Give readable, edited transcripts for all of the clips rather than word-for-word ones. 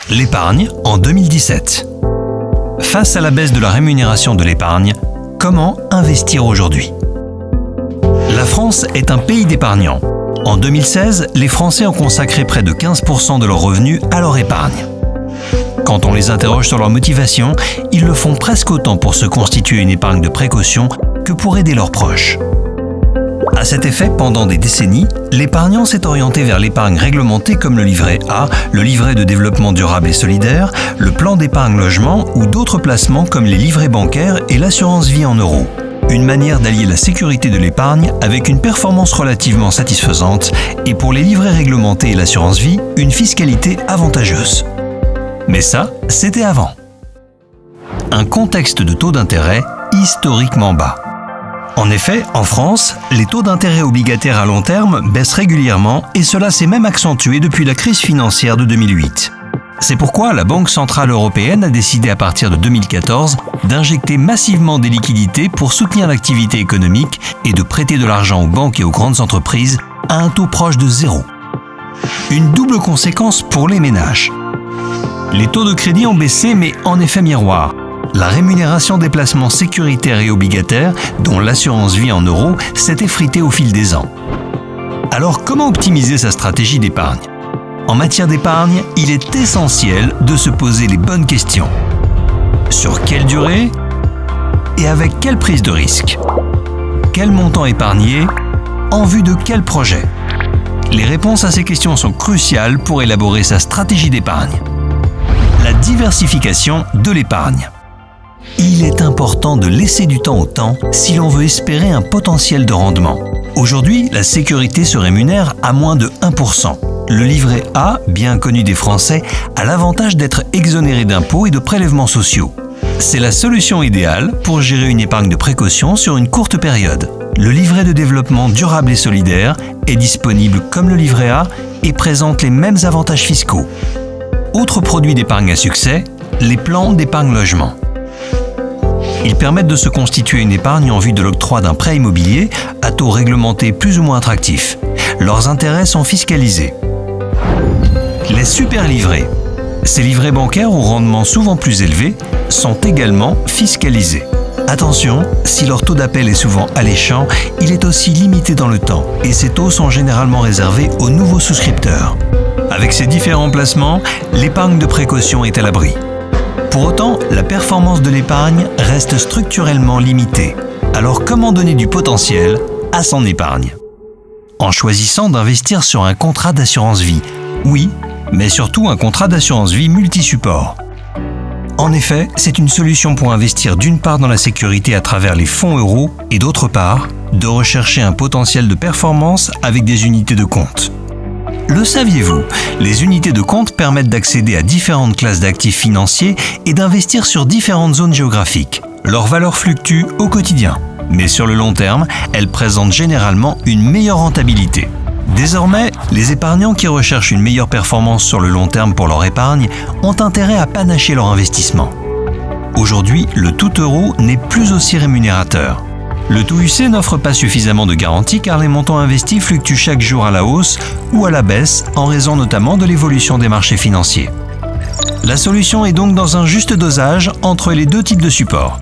L'épargne en 2017. Face à la baisse de la rémunération de l'épargne, comment investir aujourd'hui? La France est un pays d'épargnants. En 2016, les Français ont consacré près de 15% de leurs revenus à leur épargne. Quand on les interroge sur leur motivation, ils le font presque autant pour se constituer une épargne de précaution que pour aider leurs proches. À cet effet, pendant des décennies, l'épargnant s'est orienté vers l'épargne réglementée comme le livret A, le livret de développement durable et solidaire, le plan d'épargne logement ou d'autres placements comme les livrets bancaires et l'assurance vie en euros. Une manière d'allier la sécurité de l'épargne avec une performance relativement satisfaisante et pour les livrets réglementés et l'assurance vie, une fiscalité avantageuse. Mais ça, c'était avant. Un contexte de taux d'intérêt historiquement bas. En effet, en France, les taux d'intérêt obligataires à long terme baissent régulièrement et cela s'est même accentué depuis la crise financière de 2008. C'est pourquoi la Banque centrale européenne a décidé à partir de 2014 d'injecter massivement des liquidités pour soutenir l'activité économique et de prêter de l'argent aux banques et aux grandes entreprises à un taux proche de zéro. Une double conséquence pour les ménages. Les taux de crédit ont baissé mais en effet miroir. La rémunération des placements sécuritaires et obligataires, dont l'assurance vie en euros, s'est effritée au fil des ans. Alors comment optimiser sa stratégie d'épargne? En matière d'épargne, il est essentiel de se poser les bonnes questions. Sur quelle durée? Et avec quelle prise de risque? Quel montant épargner? En vue de quel projet? Les réponses à ces questions sont cruciales pour élaborer sa stratégie d'épargne. La diversification de l'épargne. Il est important de laisser du temps au temps si l'on veut espérer un potentiel de rendement. Aujourd'hui, la sécurité se rémunère à moins de 1%. Le livret A, bien connu des Français, a l'avantage d'être exonéré d'impôts et de prélèvements sociaux. C'est la solution idéale pour gérer une épargne de précaution sur une courte période. Le livret de développement durable et solidaire est disponible comme le livret A et présente les mêmes avantages fiscaux. Autre produit d'épargne à succès, les plans d'épargne logement. Ils permettent de se constituer une épargne en vue de l'octroi d'un prêt immobilier à taux réglementé plus ou moins attractif. Leurs intérêts sont fiscalisés. Les super livrets. Ces livrets bancaires au rendement souvent plus élevé sont également fiscalisés. Attention, si leur taux d'appel est souvent alléchant, il est aussi limité dans le temps et ces taux sont généralement réservés aux nouveaux souscripteurs. Avec ces différents placements, l'épargne de précaution est à l'abri. Pour autant, la performance de l'épargne reste structurellement limitée. Alors comment donner du potentiel à son épargne? En choisissant d'investir sur un contrat d'assurance vie. Oui, mais surtout un contrat d'assurance vie multi-support. En effet, c'est une solution pour investir d'une part dans la sécurité à travers les fonds euros et d'autre part, de rechercher un potentiel de performance avec des unités de compte. Le saviez-vous? Les unités de compte permettent d'accéder à différentes classes d'actifs financiers et d'investir sur différentes zones géographiques. Leur valeur fluctue au quotidien, mais sur le long terme, elles présentent généralement une meilleure rentabilité. Désormais, les épargnants qui recherchent une meilleure performance sur le long terme pour leur épargne ont intérêt à panacher leur investissement. Aujourd'hui, le tout euro n'est plus aussi rémunérateur. Le tout UC n'offre pas suffisamment de garanties car les montants investis fluctuent chaque jour à la hausse ou à la baisse en raison notamment de l'évolution des marchés financiers. La solution est donc dans un juste dosage entre les deux types de supports.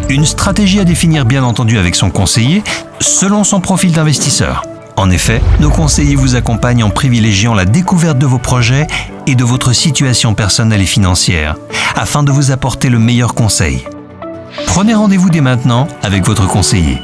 Une stratégie à définir bien entendu avec son conseiller selon son profil d'investisseur. En effet, nos conseillers vous accompagnent en privilégiant la découverte de vos projets et de votre situation personnelle et financière afin de vous apporter le meilleur conseil. Prenez rendez-vous dès maintenant avec votre conseiller.